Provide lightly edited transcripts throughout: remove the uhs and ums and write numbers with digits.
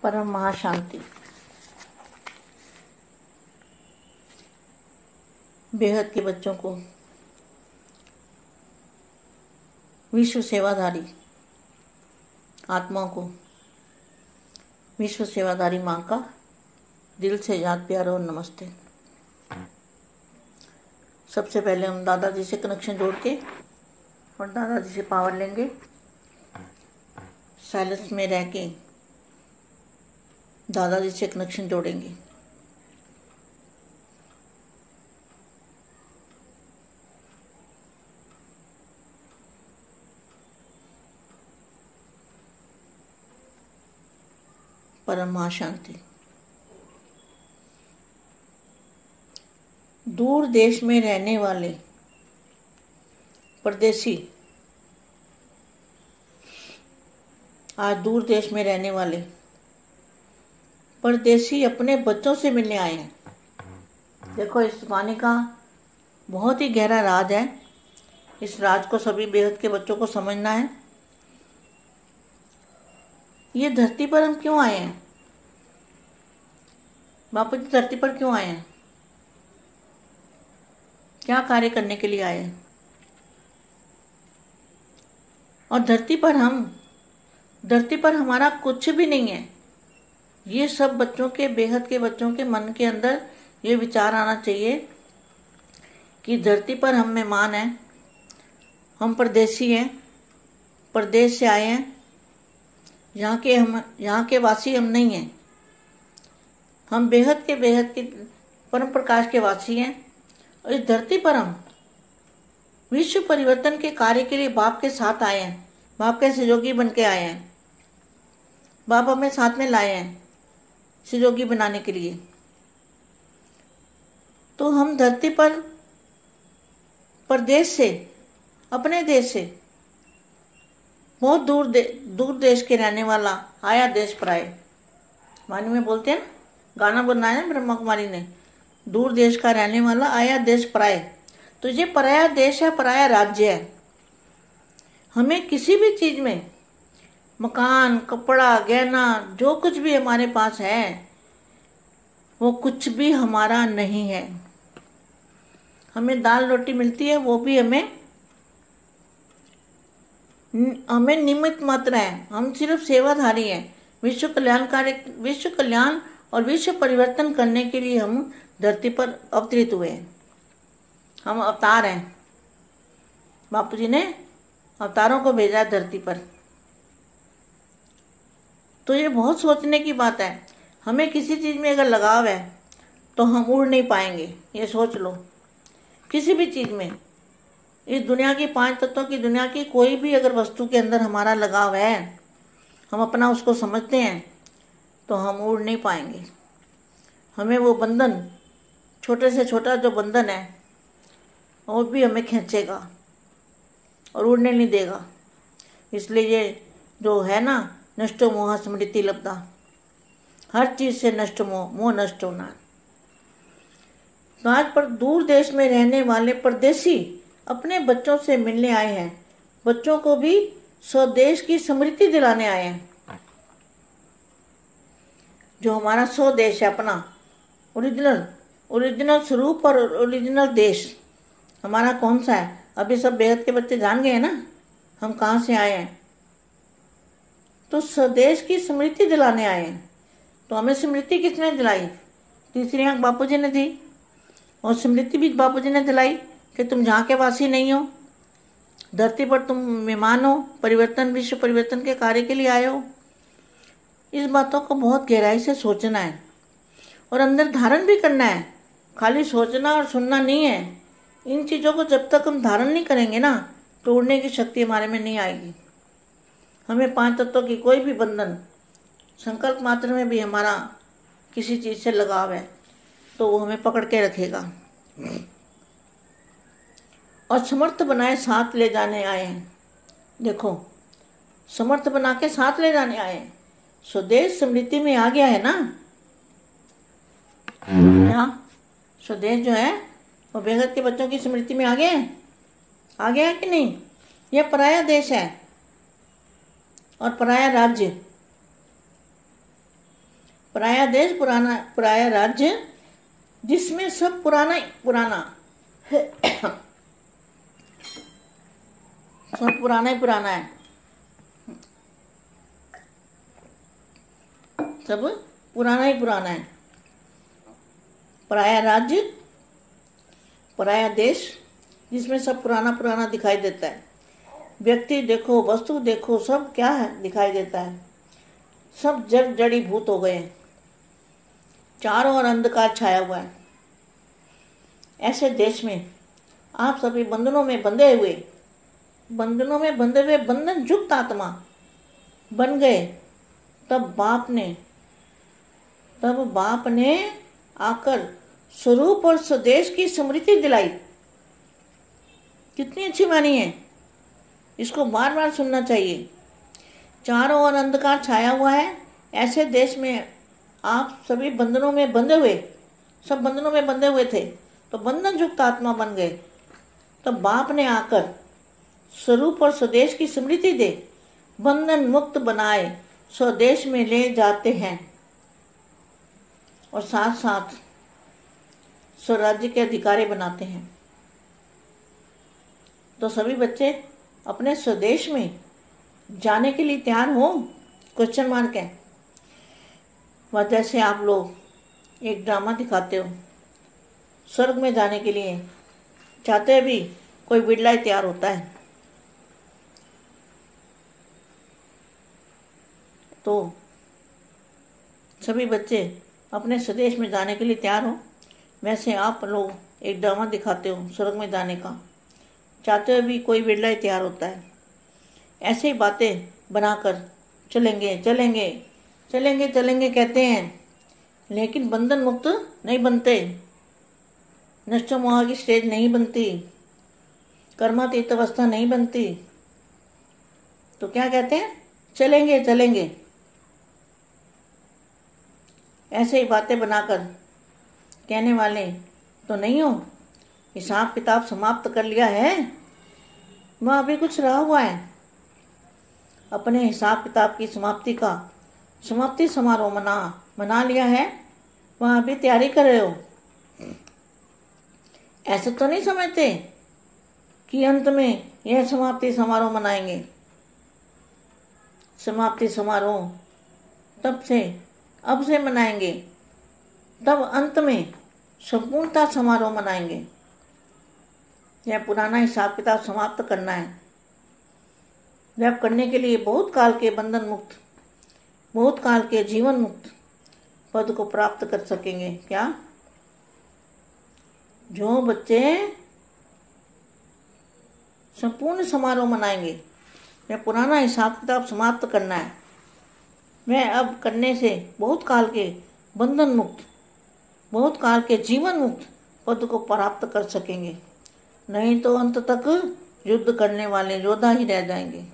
परम महाशांति। बेहद के बच्चों को विश्व सेवाधारी आत्माओं को विश्व सेवाधारी माँ का दिल से याद, प्यार और नमस्ते। सबसे पहले हम दादाजी से कनेक्शन जोड़ के और दादाजी से पावर लेंगे। साइलेंस में रह के दादाजी से कनेक्शन जोड़ेंगे। परम महाशांति। दूर देश में रहने वाले परदेसी, आज दूर देश में रहने वाले परदेसी अपने बच्चों से मिलने आए हैं। देखो, इस वाणी का बहुत ही गहरा राज है। इस राज को सभी बेहद के बच्चों को समझना है। ये धरती पर हम क्यों आए हैं? बापू जी धरती पर क्यों आए हैं? क्या कार्य करने के लिए आए हैं? और धरती पर हमारा कुछ भी नहीं है। ये सब बच्चों के, बेहद के बच्चों के मन के अंदर ये विचार आना चाहिए कि धरती पर हम मेहमान हैं, हम परदेसी हैं, परदेश से आए हैं। यहाँ के वासी हम नहीं हैं। हम बेहद के परम प्रकाश के वासी हैं। और इस धरती पर हम विश्व परिवर्तन के कार्य के लिए बाप के साथ आए हैं। बाप के सहयोगी बन के आए हैं। बाप हमें साथ में लाए हैं सहयोगी बनाने के लिए। तो हम धरती पर परदेश से, अपने देश से, बहुत दूर देश के रहने वाला आया देश पर आए। वाणी में बोलते हैं ना, गाना बनाया है ब्रह्मा कुमारी ने, दूर देश का रहने वाला आया देश पर आए। तो ये पराया देश है, पराया राज्य है। हमें किसी भी चीज में, मकान, कपड़ा, गहना, जो कुछ भी हमारे पास है, वो कुछ भी हमारा नहीं है। हमें दाल रोटी मिलती है, वो भी हमें निमित्त मात्र है। हम सिर्फ सेवाधारी हैं। विश्व कल्याण और विश्व परिवर्तन करने के लिए हम धरती पर अवतरित हुए हैं। हम अवतार हैं। बापू जी ने अवतारों को भेजा है धरती पर। तो ये बहुत सोचने की बात है। हमें किसी चीज में अगर लगाव है तो हम उड़ नहीं पाएंगे। ये सोच लो, किसी भी चीज में, इस दुनिया की 5 तत्वों की दुनिया की कोई भी अगर वस्तु के अंदर हमारा लगाव है, हम अपना उसको समझते हैं, तो हम उड़ नहीं पाएंगे। हमें वो बंधन, छोटे से छोटा जो बंधन है, वो भी हमें खींचेगा और उड़ने नहीं देगा। इसलिए ये जो है ना, नष्टो मोह स्मृति लब्धा, हर चीज से नष्ट मोह नष्ट होना। तो आज पर दूर देश में रहने वाले परदेसी अपने बच्चों से मिलने आए हैं। बच्चों को भी स्वदेश की स्मृति दिलाने आए हैं। जो हमारा स्वदेश है, अपना ओरिजिनल स्वरूप और ओरिजिनल देश हमारा कौन सा है? अभी सब बेहद के बच्चे जान गए हैं ना हम कहाँ से आए हैं। तो स्वदेश की स्मृति दिलाने आए हैं। तो हमें स्मृति किसने दिलाई? तीसरी आंख बापू जी ने दी, और स्मृति भी बापू जी ने दिलाई कि तुम जहाँ के वासी नहीं हो, धरती पर तुम मेहमान हो, विश्व परिवर्तन के कार्य के लिए आए हो। इस बातों को बहुत गहराई से सोचना है और अंदर धारण भी करना है। खाली सोचना और सुनना नहीं है। इन चीज़ों को जब तक हम धारण नहीं करेंगे ना, तो उड़ने की शक्ति हमारे में नहीं आएगी। हमें 5 तत्वों की कोई भी बंधन, संकल्प मात्र में भी हमारा किसी चीज़ से लगाव है, तो वो हमें पकड़ के रखेगा। और समर्थ बनाए साथ ले जाने आए हैं। देखो, समर्थ बना के साथ ले जाने आए हैं। स्वदेश स्मृति में आ गया है ना। यहाँ स्वदेश जो है वो बेहद के बच्चों की स्मृति में आ गया है कि नहीं? यह पराया देश है और पराया राज्य। पराया देश पुराना पराया राज्य जिसमें सब पुराना ही पुराना सब पुराना ही पुराना है, सब पुराना ही पुराना है। पराया राज्य, पराया देश जिसमें सब पुराना पुराना दिखाई देता है। व्यक्ति देखो, वस्तु देखो, सब क्या है दिखाई देता है। सब जड़ जड़ीभूत हो गए, चारों ओर अंधकार छाया हुआ है। ऐसे देश में आप सभी बंधनों में बंधे हुए बंधन युक्त आत्मा बन गए। तब बाप ने आकर स्वरूप और स्वदेश की स्मृति दिलाई। कितनी अच्छी वाणी है, इसको बार बार सुनना चाहिए। चारों ओर अंधकार छाया हुआ है, ऐसे देश में आप सभी बंधनों में बंधे हुए, सब बंधनों में बंधे हुए थे, तो बंधन युक्त आत्मा बन गए। तब बाप ने आकर स्वरूप और स्वदेश की स्मृति दे बंधन मुक्त बनाए स्वदेश में ले जाते हैं और साथ साथ स्वराज्य के अधिकारी बनाते हैं। तो सभी बच्चे अपने स्वदेश में जाने के लिए तैयार हो? क्वेश्चन मार्क है। वह जैसे आप लोग एक ड्रामा दिखाते हो, स्वर्ग में जाने के लिए चाहते भी कोई बिड़ला ही तैयार होता है। तो सभी बच्चे अपने स्वदेश में जाने के लिए तैयार हो। वैसे आप लोग एक ड्रामा दिखाते हो स्वर्ग में जाने का, चाहते हुए भी कोई बिड़ला ही तैयार होता है। ऐसे ही बातें बनाकर चलेंगे चलेंगे चलेंगे चलेंगे कहते हैं, लेकिन बंधन मुक्त नहीं बनते, नष्ट मोह की स्टेज नहीं बनती, कर्मातीत अवस्था नहीं बनती। तो क्या कहते हैं? चलेंगे चलेंगे। ऐसे ही बातें बनाकर कहने वाले तो नहीं हो। हिसाब किताब समाप्त कर लिया है, वह अभी कुछ रहा हुआ है। अपने हिसाब किताब की समाप्ति समारोह मना लिया है, वह अभी तैयारी कर रहे हो। ऐसे तो नहीं समझते कि अंत में यह समाप्ति समारोह मनाएंगे। समाप्ति समारोह अब से मनाएंगे, तब अंत में संपूर्णता समारोह मनाएंगे। यह पुराना हिसाब किताब समाप्त करना है। वह करने के लिए बहुत काल के बंधन मुक्त, बहुत काल के जीवन मुक्त पद को प्राप्त कर सकेंगे। क्या? जो बच्चे संपूर्ण समारोह मनाएंगे, वह पुराना हिसाब किताब समाप्त करना है। वह अब करने से बहुत काल के बंधन मुक्त, बहुत काल के जीवन मुक्त पद को प्राप्त कर सकेंगे। नहीं तो अंत तक युद्ध करने वाले योद्धा ही रह जाएंगे।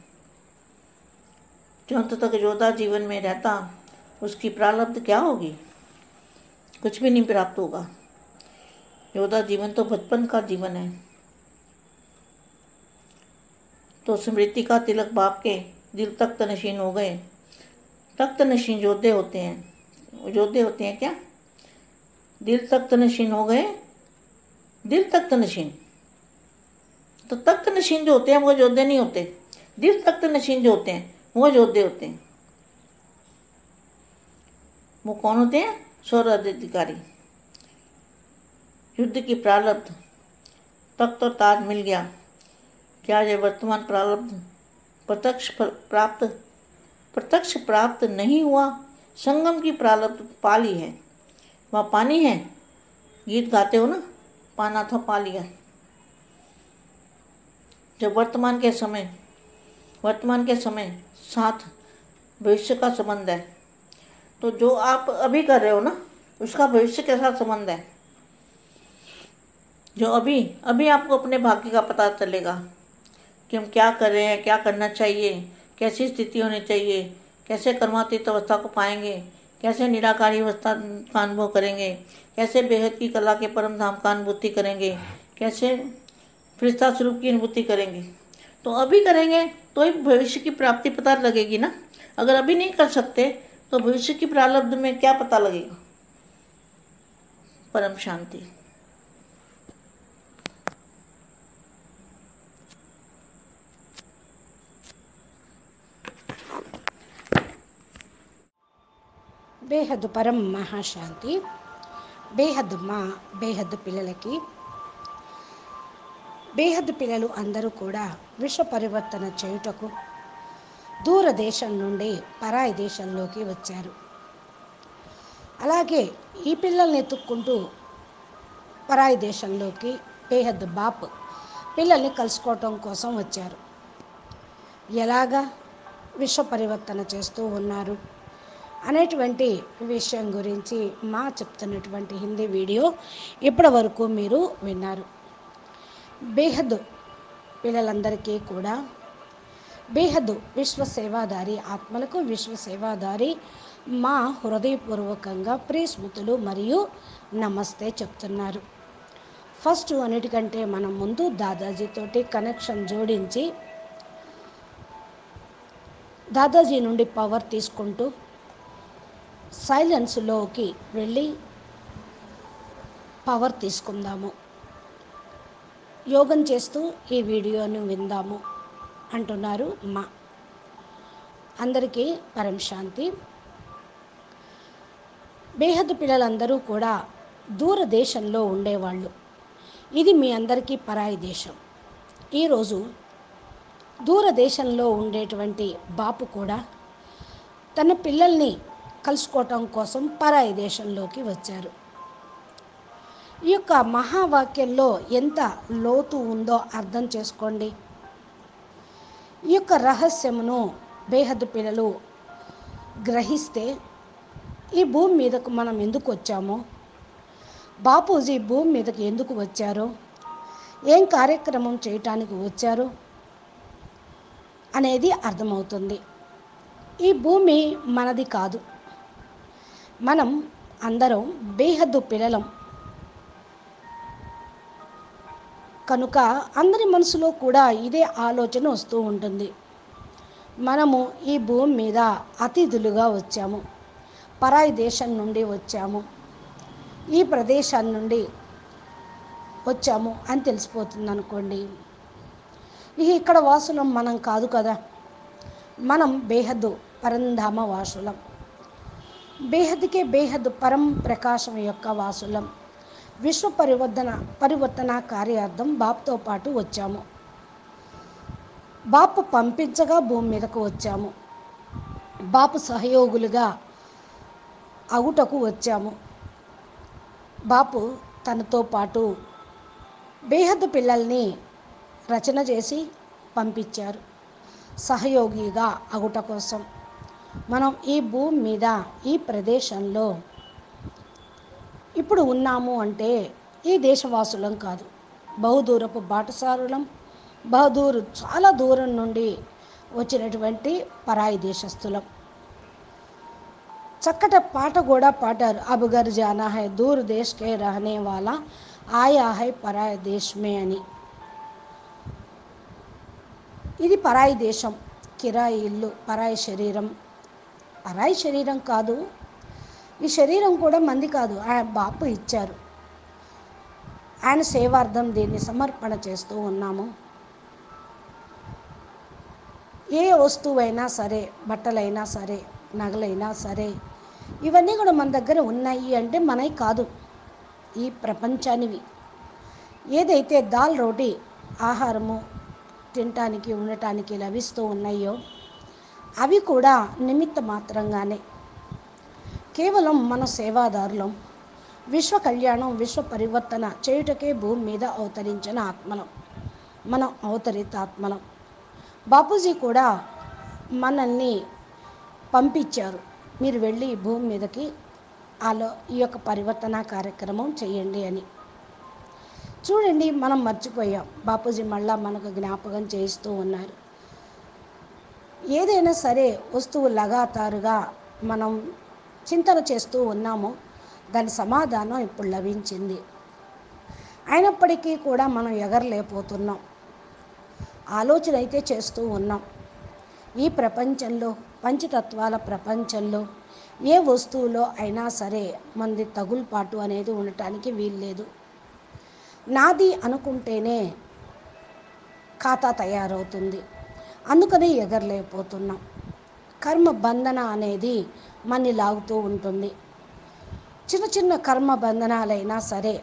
जो अंत तक योद्धा जीवन में रहता, उसकी प्रारब्ध क्या होगी? कुछ भी नहीं प्राप्त होगा। योद्धा जीवन तो बचपन का जीवन है। तो स्मृति का तिलक बाप के दिल तख्त नशीन हो गए। तख्त नशीन योद्धे होते हैं। योद्धे होते हैं क्या? दिल तख्त नशीन हो गए, दिल तख्त नशीन। तो तख्त नशीन जो होते हैं वो योद्धे नहीं होते। दिल तख्त नशीन जो होते हैं वो योद्धे होते हैं। वो कौन होते हैं? स्वराज्य अधिकारी। युद्ध की प्रारब्ध, तख्त और ताज मिल गया। क्या ये वर्तमान प्रारब्ध प्रत्यक्ष प्राप्त नहीं हुआ? संगम की प्रारब्ध पाली है। वहाँ पानी है, गीत गाते हो ना, पाना था पा लिया। जब वर्तमान के समय साथ भविष्य का संबंध है, तो जो आप अभी कर रहे हो ना, उसका भविष्य के साथ संबंध है। जो अभी आपको अपने भाग्य का पता चलेगा कि हम क्या कर रहे हैं, क्या करना चाहिए, कैसी स्थिति होनी चाहिए, कैसे कर्मातीत अवस्था को पाएंगे, कैसे निराकारी अवस्था का अनुभव करेंगे, कैसे बेहद की कला के परम धाम का अनुभूति करेंगे, कैसे फरिश्ता स्वरूप की अनुभूति करेंगे। तो अभी करेंगे तो ही भविष्य की प्राप्ति पता लगेगी ना। अगर अभी नहीं कर सकते तो भविष्य की प्रारब्ध में क्या पता लगेगा? परम शांति। బేహద్దు పరం మహాశాంతి. బేహద్దు బేహద్దు పిల్లలకి, బేహద్దు పిల్లలు అందరూ కూడా విశ్వ పరివర్తన చేయుటకు దూరదేశం నుండి పరాయి దేశంలోకి వచ్చారు. అలాగే ఈ పిల్లల్ని ఎత్తుక్కుంటూ పరాయి దేశంలోకి బేహద్దు బాప్ పిల్లల్ని కలుసుకోవటం కోసం వచ్చారు. ఎలాగా విశ్వ పరివర్తన చేస్తూ ఉన్నారు అనేటువంటి విషయం గురించి చెప్తున్నటువంటి హిందీ వీడియో ఇప్పటి వరకు మీరు విన్నారు. బేహద్దు పిల్లలందరికీ కూడా బేహద్దు విశ్వసేవాదారి ఆత్మలకు విశ్వసేవాదారి హృదయపూర్వకంగా ప్రియస్మృతులు మరియు నమస్తే చెప్తున్నారు. ఫస్ట్ అన్నిటికంటే మనం ముందు దాదాజీతోటి కనెక్షన్ జోడించి దాదాజీ నుండి పవర్ తీసుకుంటూ సైలెన్స్లోకి వెళ్ళి పవర్ తీసుకుందాము. యోగం చేస్తూ ఈ వీడియోను విందాము అంటున్నారు అందరికీ పరం శాంతి. బేహద్దు పిల్లలందరూ కూడా దూరదేశంలో ఉండేవాళ్ళు. ఇది మీ అందరికీ పరాయి దేశం. ఈరోజు దూరదేశంలో ఉండేటువంటి బాపు కూడా తన పిల్లల్ని కలుసుకోవటం కోసం పరాయి దేశంలోకి వచ్చారు. ఈ యొక్క మహావాక్యంలో ఎంత లోతు ఉందో అర్థం చేసుకోండి. ఈ యొక్క రహస్యమును బేహద్దు పిల్లలు గ్రహిస్తే ఈ భూమి మీదకు మనం ఎందుకు వచ్చామో, బాపూజీ భూమి మీదకి ఎందుకు వచ్చారో, ఏం కార్యక్రమం చేయటానికి వచ్చారో అనేది అర్థమవుతుంది. ఈ భూమి మనది కాదు. మనం అందరం బేహద్దు పిల్లలం కనుక అందరి మనసులో కూడా ఇదే ఆలోచన వస్తూ ఉంటుంది. మనము ఈ భూమి మీద అతిథులుగా వచ్చాము, పరాయి దేశం నుండి వచ్చాము, ఈ ప్రదేశాన్ని నుండి వచ్చాము అని తెలిసిపోతుంది అనుకోండి. ఇక్కడ వాసులం మనం కాదు కదా. మనం బేహద్దు పరంధామ వాసులం. బేహద్దుకే బేహద్దు పరం ప్రకాశం యొక్క వాసులం. విశ్వ పరివర్తన కార్యార్థం బాపుతో పాటు వచ్చాము. బాపు పంపించగా భూమి మీదకు వచ్చాము. బాపు సహయోగులుగా అగుటకు వచ్చాము. బాపు తనతో పాటు బేహద్దు పిల్లల్ని రచన చేసి పంపించారు సహయోగిగా అగుట కోసం. మనం ఈ భూమి మీద ఈ ప్రదేశంలో ఇప్పుడు ఉన్నాము అంటే ఈ దేశవాసులం కాదు, బహుదూరపు బాటసారులం, చాలా దూరం నుండి వచ్చినటువంటి పరాయి దేశస్థులం. చక్కటి పాట కూడా పాడారు. అబ్ గర్ జానా హై దూర్ దేశ్ కే రహనే వాలా ఆయా హై పరాయి దేశ్ మే అని. ఇది పరాయి దేశం, కిరాయి ఇల్లు, పరాయి శరీరం. పరాయి శరీరం కాదు, ఈ శరీరం కూడా మంది కాదు, ఆయన బాపు ఇచ్చారు. ఆయన సేవార్థం దీన్ని సమర్పణ చేస్తూ ఉన్నాము. ఏ వస్తువైనా సరే, బట్టలైనా సరే, నగలైనా సరే, ఇవన్నీ కూడా మన దగ్గర ఉన్నాయి అంటే మనవి కాదు, ఈ ప్రపంచానివి. ఏదైతే దాల్ రోటీ ఆహారము తినటానికి ఉండటానికి లభిస్తూ ఉన్నాయో అవి కూడా నిమిత్త మాత్రంగానే. కేవలం మన సేవాదారులం. విశ్వ కళ్యాణం, విశ్వ పరివర్తన చేయుటకే భూమి మీద అవతరించిన ఆత్మలం. మనం అవతరిత ఆత్మలం. బాపూజీ కూడా మనల్ని పంపించారు, మీరు వెళ్ళి భూమి మీదకి ఈ యొక్క పరివర్తన కార్యక్రమం చేయండి అని. చూడండి, మనం మర్చిపోయాం. బాపూజీ మళ్ళా మనకు జ్ఞాపకం చేస్తూ ఉన్నారు. ఏదైనా సరే వస్తువు లగాతారుగా మనం చింతన చేస్తూ ఉన్నామో దాని సమాధానం ఇప్పుడు లభించింది. అయినప్పటికీ కూడా మనం ఎగరలేకపోతున్నాం. ఆలోచన అయితే చేస్తూ ఉన్నాం. ఈ ప్రపంచంలో, పంచతత్వాల ప్రపంచంలో ఏ వస్తువులో అయినా సరే మనది తగులుపాటు అనేది ఉండటానికి వీల్లేదు. నాది అనుకుంటేనే ఖాతా తయారవుతుంది. అందుకని ఎగరలేకపోతున్నాం. కర్మ బంధన అనేది మన్ని లాగుతూ ఉంటుంది. చిన్న చిన్న కర్మ బంధనాలైనా సరే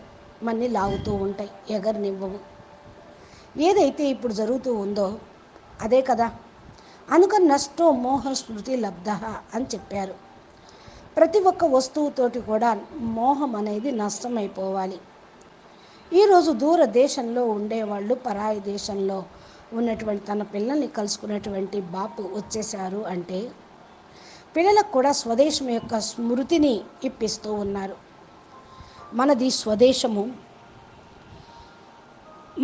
మన్ని లాగుతూ ఉంటాయి, ఎగరనివ్వవు. ఏదైతే ఇప్పుడు జరుగుతూ ఉందో అదే కదా. అందుకని నష్టో మోహ స్మృతి లబ్ధ అని చెప్పారు. ప్రతి ఒక్క వస్తువుతోటి కూడా మోహం అనేది నష్టమైపోవాలి. ఈరోజు దూర దేశంలో ఉండేవాళ్ళు పరాయి దేశంలో ఉన్నటువంటి తన పిల్లల్ని కలుసుకున్నటువంటి బాపు వచ్చేశారు అంటే పిల్లలకు కూడా స్వదేశం యొక్క స్మృతిని ఇప్పిస్తూ ఉన్నారు. మనది స్వదేశము,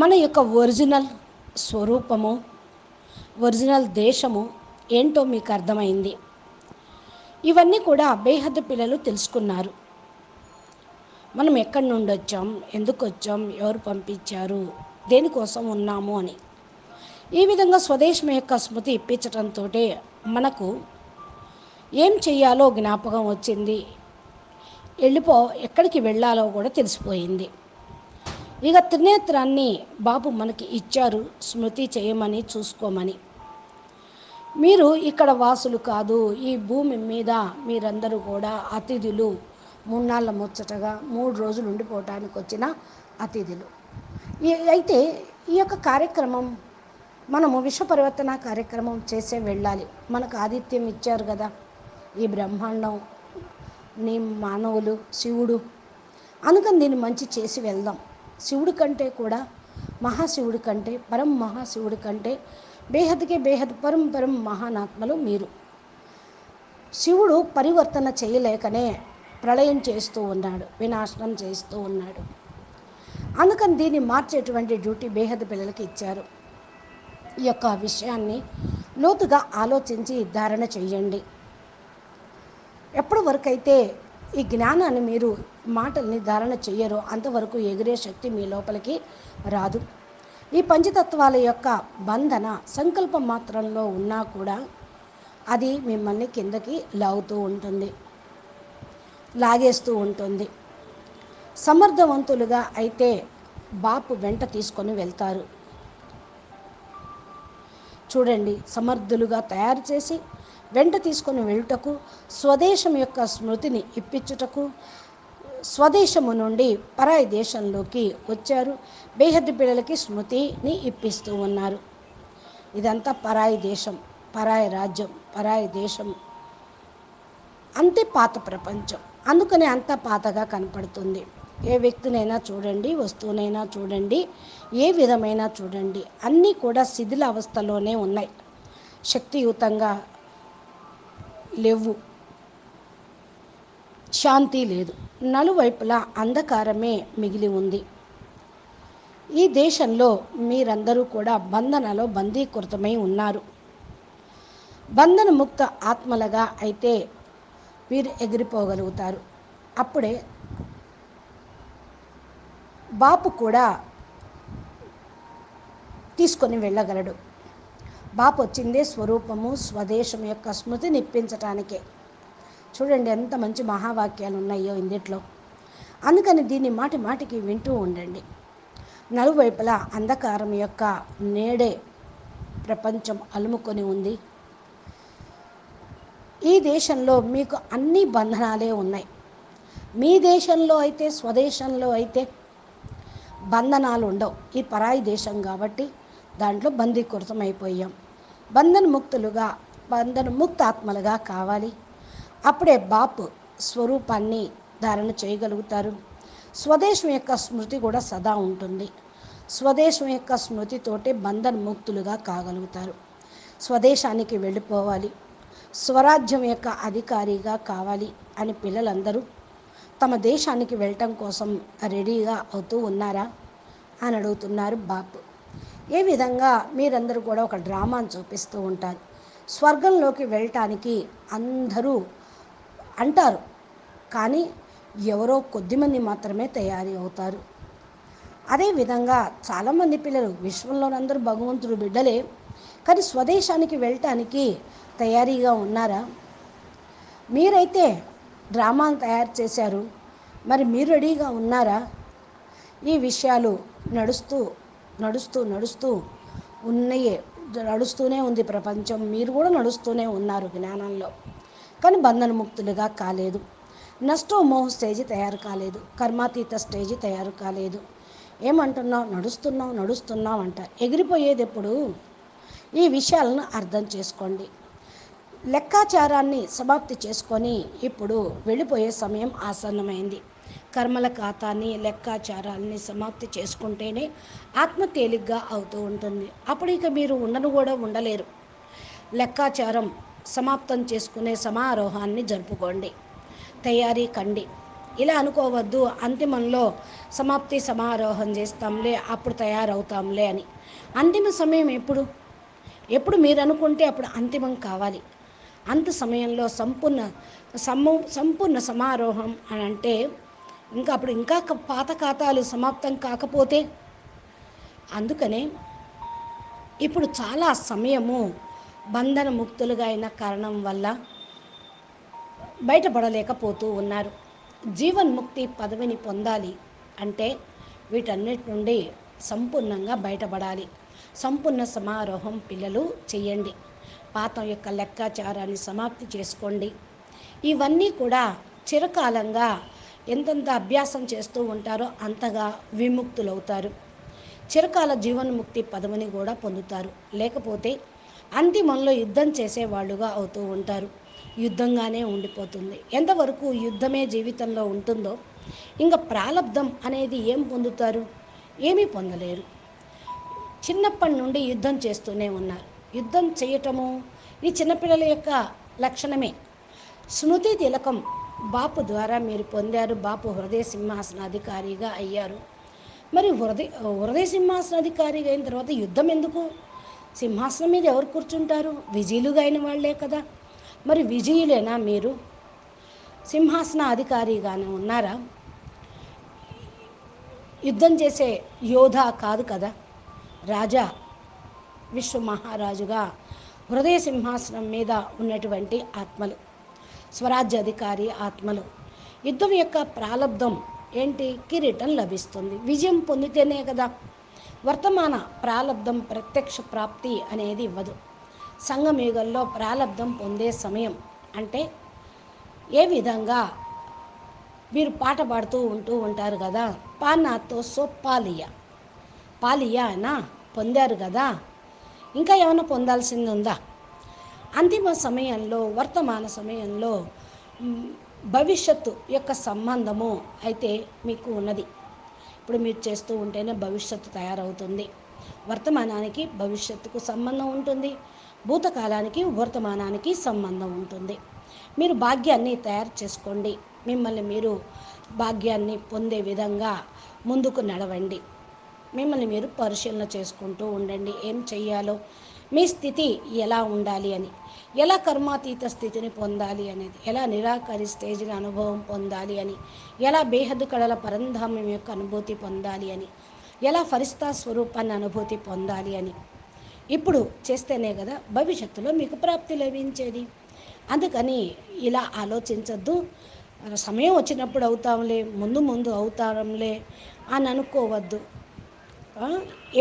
మన యొక్క ఒరిజినల్ స్వరూపము, ఒరిజినల్ దేశము ఏంటో మీకు అర్థమైంది. ఇవన్నీ కూడా బేహద్దు పిల్లలు తెలుసుకున్నారు. మనం ఎక్కడి నుండి వచ్చాం, ఎందుకు వచ్చాం, ఎవరు పంపించారు, దేనికోసం ఉన్నాము అని. ఈ విధంగా స్వదేశం యొక్క స్మృతి ఇప్పించడంతో మనకు ఏం చెయ్యాలో జ్ఞాపకం వచ్చింది, ఎక్కడికి వెళ్ళాలో కూడా తెలిసిపోయింది. ఇక త్రినేత్రాన్ని బాబు మనకి ఇచ్చారు, స్మృతి చేయమని, చూసుకోమని. మీరు ఇక్కడ వాసులు కాదు, ఈ భూమి మీద మీరందరూ కూడా అతిథులు, 3 నాళ్ళ ముచ్చటగా 3 రోజులు ఉండిపోవటానికి వచ్చిన అతిథులు. అయితే ఈ యొక్క కార్యక్రమం మనము విశ్వపరివర్తన కార్యక్రమం చేసే వెళ్ళాలి. మనకు ఆతిథ్యం ఇచ్చారు కదా ఈ బ్రహ్మాండం, నీ మానవులు, శివుడు. అందుకని దీన్ని మంచి చేసి వెళ్దాం. శివుడి కంటే కూడా, మహాశివుడి కంటే, పరం మహాశివుడి కంటే బేహద్కే బేహద్ పరం పరం మహానాత్మలు మీరు. శివుడు పరివర్తన చేయలేకనే ప్రళయం చేస్తూ ఉన్నాడు, వినాశనం చేస్తూ ఉన్నాడు. అందుకని దీన్ని మార్చేటువంటి డ్యూటీ బేహద్ పిల్లలకి ఇచ్చారు. ఈ యొక్క విషయాన్ని లోతుగా ఆలోచించి ధారణ చెయ్యండి. ఎప్పటి వరకైతే ఈ జ్ఞానాన్ని మీరు మాటల్ని ధారణ చెయ్యరో అంతవరకు ఎగిరే శక్తి మీ లోపలికి రాదు. ఈ పంచతత్వాల యొక్క బంధన సంకల్పం మాత్రంలో ఉన్నా కూడా అది మిమ్మల్ని కిందకి లాగుతూ ఉంటుంది, లాగేస్తూ ఉంటుంది. సమర్థవంతులుగా అయితే బాపు వెంట తీసుకొని వెళ్తారు. చూడండి, సమర్థులుగా తయారు చేసి వెంట తీసుకొని వెళ్ళుటకు, స్వదేశం యొక్క స్మృతిని ఇప్పించుటకు, స్వదేశము నుండి పరాయి దేశంలోకి వచ్చారు. బేహద్దు పిల్లలకి స్మృతిని ఇప్పిస్తూ ఉన్నారు. ఇదంతా పరాయి దేశం, పరాయి రాజ్యం, పరాయి దేశం, అంతే పాత ప్రపంచం. అందుకనే అంతా పాతగా కనపడుతుంది. ఏ వ్యక్తినైనా చూడండి, వస్తువునైనా చూడండి, ఏ విధమైన చూడండి, అన్నీ కూడా శిథిల అవస్థలోనే ఉన్నాయి, శక్తియుతంగా లేవు, శాంతి లేదు, నలువైపులా అంధకారమే మిగిలి ఉంది. ఈ దేశంలో మీరందరూ కూడా బంధనలో బందీకృతమై ఉన్నారు. బంధన ముక్త ఆత్మలుగా అయితే వీరు ఎగిరిపోగలుగుతారు. అప్పుడే బాపు కూడా తీసుకొని వెళ్ళగలడు. బాపు వచ్చిందే స్వరూపము, స్వదేశం యొక్క స్మృతిని ఇప్పించటానికే. చూడండి ఎంత మంచి మహావాక్యాలు ఉన్నాయో ఇందులో. అందుకని దీన్ని మాటి మాటికి వింటూ ఉండండి. నలువైపులా అంధకారం యొక్క నేడే ప్రపంచం అలుముకొని ఉంది. ఈ దేశంలో మీకు అన్ని బంధనాలే ఉన్నాయి. మీ దేశంలో అయితే, స్వదేశంలో అయితే బంధనాలు ఉండవు. ఈ పరాయి దేశం కాబట్టి దాంట్లో బందీకృతం అయిపోయాం. బంధన ముక్త ఆత్మలుగా కావాలి. అప్పుడే బాపు స్వరూపాన్ని ధారణ చేయగలుగుతారు. స్వదేశం యొక్క స్మృతి కూడా సదా ఉంటుంది. స్వదేశం యొక్క స్మృతితోటే బంధన ముక్తులుగా కాగలుగుతారు. స్వదేశానికి వెళ్ళిపోవాలి, స్వరాజ్యం యొక్క అధికారిగా కావాలి అని పిల్లలందరూ తమ దేశానికి వెళ్ళటం కోసం రెడీగా అవుతూ ఉన్నారా అని అడుగుతున్నారు బాపు. ఏ విధంగా మీరందరూ కూడా ఒక డ్రామాను చూపిస్తూ ఉంటారు. స్వర్గంలోకి వెళ్ళటానికి అందరూ అంటారు, కానీ ఎవరో కొద్దిమంది మాత్రమే తయారీ అవుతారు. అదేవిధంగా చాలామంది పిల్లలు, విశ్వంలోనందరూ భగవంతుడు బిడ్డలే, కానీ స్వదేశానికి వెళ్ళటానికి తయారీగా ఉన్నారా? మీరైతే డ్రామాలు తయారు చేశారు, మరి మీరు రెడీగా ఉన్నారా? ఈ విషయాలు నడుస్తూ నడుస్తూ నడుస్తూ ఉన్నాయే, నడుస్తూనే ఉంది ప్రపంచం. మీరు కూడా నడుస్తూనే ఉన్నారు జ్ఞానంలో, కానీ బంధనముక్తులుగా కాలేదు. నష్టమోహ స్టేజీ తయారు కాలేదు, కర్మాతీత స్టేజీ తయారు కాలేదు. ఏమంటున్నావు? నడుస్తున్నావు నడుస్తున్నావు అంట. ఎగిరిపోయేది ఎప్పుడు? ఈ విషయాలను అర్థం చేసుకోండి. లెక్కాచారాన్ని సమాప్తి చేసుకొని ఇప్పుడు వెళ్ళిపోయే సమయం ఆసన్నమైంది. కర్మల ఖాతాన్ని, లెక్కాచారాలని సమాప్తి చేసుకుంటేనే ఆత్మ తేలిగ్గా అవుతూ ఉంటుంది. అప్పుడు ఇక మీరు ఉండను కూడా ఉండలేరు. లెక్కాచారం సమాప్తం చేసుకునే సమారోహాన్ని జరుపుకోండి, తయారీ కండి. ఇలా అనుకోవద్దు, అంతిమంలో సమాప్తి సమారోహం చేస్తాంలే, అప్పుడు తయారవుతాంలే అని. అంతిమ సమయం ఎప్పుడు? ఎప్పుడు మీరు అనుకుంటే అప్పుడు అంతిమం కావాలి. అంత సమయంలో సంపూర్ణ సమారోహం అని అంటే ఇంకా అప్పుడు ఇంకా పాత ఖాతాలు సమాప్తం కాకపోతే, అందుకనే ఇప్పుడు చాలా సమయము బంధన ముక్తులుగా అయిన కారణం వల్ల బయటపడలేకపోతూ ఉన్నారు. జీవన్ముక్తి పదవిని పొందాలి అంటే వీటన్నిటి నుండి సంపూర్ణంగా బయటపడాలి. సంపూర్ణ సమారోహం పిల్లలు చెయ్యండి. పాత యొక్క లెక్కాచారాన్ని సమాప్తి చేసుకోండి. ఇవన్నీ కూడా చిరకాలంగా ఎంతెంత అభ్యాసం చేస్తూ ఉంటారో అంతగా విముక్తులవుతారు. చిరకాల జీవన్ముక్తి పదవిని కూడా పొందుతారు. లేకపోతే అంతిమంలో యుద్ధం చేసేవాళ్ళుగా అవుతూ ఉంటారు. యుద్ధంగానే ఉండిపోతుంది. ఎంతవరకు యుద్ధమే జీవితంలో ఉంటుందో ఇంకా ప్రాలబ్ధం అనేది ఏం పొందుతారు? ఏమీ పొందలేరు. చిన్నప్పటి నుండి యుద్ధం చేస్తూనే ఉన్నారు. యుద్ధం చేయటము ఈ చిన్నపిల్లల యొక్క లక్షణమే. స్మృతి తిలకం బాపు ద్వారా మీరు పొందారు. బాపు హృదయ సింహాసనాధికారిగా అయ్యారు. మరి హృదయ సింహాసనాధికారిగా అయిన తర్వాత యుద్ధం ఎందుకు? సింహాసనం మీద ఎవరు కూర్చుంటారు? విజయులుగా అయిన వాళ్లే కదా. మరి విజయులేనా మీరు? సింహాసన అధికారిగానే ఉన్నారా? యుద్ధం చేసే యోధ కాదు కదా. రాజా విశ్వ మహారాజుగా హృదయ సింహాసనం మీద ఉన్నటువంటి ఆత్మలు, స్వరాజ్య అధికారి ఆత్మలు. యుద్ధం యొక్క ప్రాలబ్ధం ఏంటి? కిరీటం లభిస్తుంది. విజయం పొందితేనే కదా. వర్తమాన ప్రాలబ్ధం ప్రత్యక్ష ప్రాప్తి అనేది ఇవ్వదు. సంగమయుగంలో ప్రాలబ్ధం పొందే సమయం అంటే ఏ విధంగా మీరు పాట పాడుతూ ఉంటారు కదా, పానాతో సో పాలియా అయినా పొందారు కదా, ఇంకా ఏమైనా పొందాల్సింది ఉందా? అంతిమ సమయంలో, వర్తమాన సమయంలో భవిష్యత్తు యొక్క సంబంధము అయితే మీకు ఉన్నది. ఇప్పుడు మీరు చేస్తూ ఉంటేనే భవిష్యత్తు తయారవుతుంది. వర్తమానానికి భవిష్యత్తుకు సంబంధం ఉంటుంది, భూతకాలానికి వర్తమానానికి సంబంధం ఉంటుంది. మీరు భాగ్యాన్ని తయారు చేసుకోండి. మిమ్మల్ని మీరు భాగ్యాన్ని పొందే విధంగా ముందుకు నడవండి. మిమ్మల్ని మీరు పరిశీలన చేసుకుంటూ ఉండండి. ఏం చెయ్యాలో, మీ స్థితి ఎలా ఉండాలి అని, ఎలా కర్మాతీత స్థితిని పొందాలి అనేది, ఎలా నిరాకరి స్టేజ్ని అనుభవం పొందాలి అని, ఎలా బేహద్దు కళల పరంధామ్యం యొక్క అనుభూతి పొందాలి అని, ఎలా ఫరిస్తా స్వరూపాన్ని అనుభూతి పొందాలి అని ఇప్పుడు చేస్తేనే కదా భవిష్యత్తులో మీకు ప్రాప్తి లభించేది. అందుకని ఇలా ఆలోచించద్దు. సమయం వచ్చినప్పుడు అవుతాంలే, ముందు అవుతాంలే అని అనుకోవద్దు.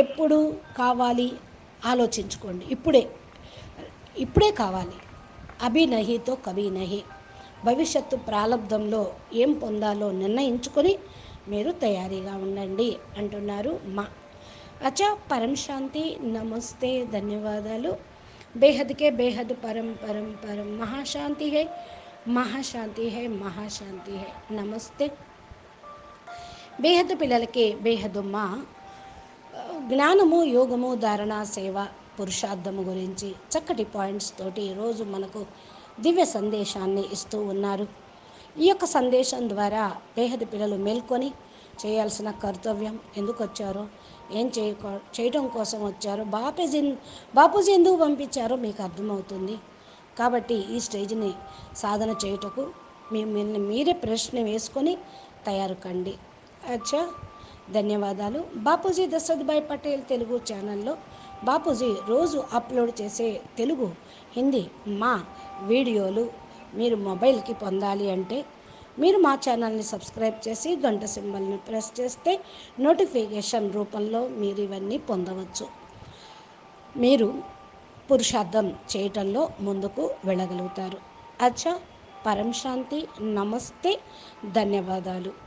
ఎప్పుడు కావాలి ఆలోచించుకోండి. ఇప్పుడే కావాలి. అభి నహితో కభీ నహి. భవిష్యత్తు ప్రాలబ్ధంలో ఏం పొందాలో నిర్ణయించుకొని మీరు తయారీగా ఉండండి అంటున్నారు మా. అచ్చా, పరం శాంతి. నమస్తే, ధన్యవాదాలు. బేహద్కే బేహద్ పరం పరం పరం మహాశాంతి హై, మహాశాంతి హై, మహాశాంతి హై. నమస్తే. బేహద్ పిల్లలకి బేహద్ మా జ్ఞానము, యోగము, ధారణ, సేవ, పురుషార్థము గురించి చక్కటి పాయింట్స్ తోటి ఈరోజు మనకు దివ్య సందేశాన్ని ఇస్తూ ఉన్నారు. ఈ యొక్క సందేశం ద్వారా బేహద్ పిల్లలు మేల్కొని చేయాల్సిన కర్తవ్యం, ఎందుకు వచ్చారో, ఏం చేయటం కోసం వచ్చారో, బాపూజీ ఎందుకు పంపించారో మీకు అర్థమవుతుంది. కాబట్టి ఈ స్టేజ్ని సాధన చేయుటకు మిమ్మల్ని మీరే ప్రశ్న వేసుకొని తయారు కండి. అచ్చా, ధన్యవాదాలు. బాపూజీ దశరథ్ పటేల్ తెలుగు ఛానల్లో బాపూజీ రోజు అప్లోడ్ చేసే తెలుగు, హిందీ మా వీడియోలు మీరు మొబైల్కి పొందాలి అంటే మీరు మా ఛానల్ని సబ్స్క్రైబ్ చేసి గంట సింబల్ని ప్రెస్ చేస్తే నోటిఫికేషన్ రూపంలో మీరు ఇవన్నీ పొందవచ్చు. మీరు పురుషార్థం చేయటంలో ముందుకు వెళ్ళగలుగుతారు. అచ్చా, పరం శాంతి, నమస్తే, ధన్యవాదాలు.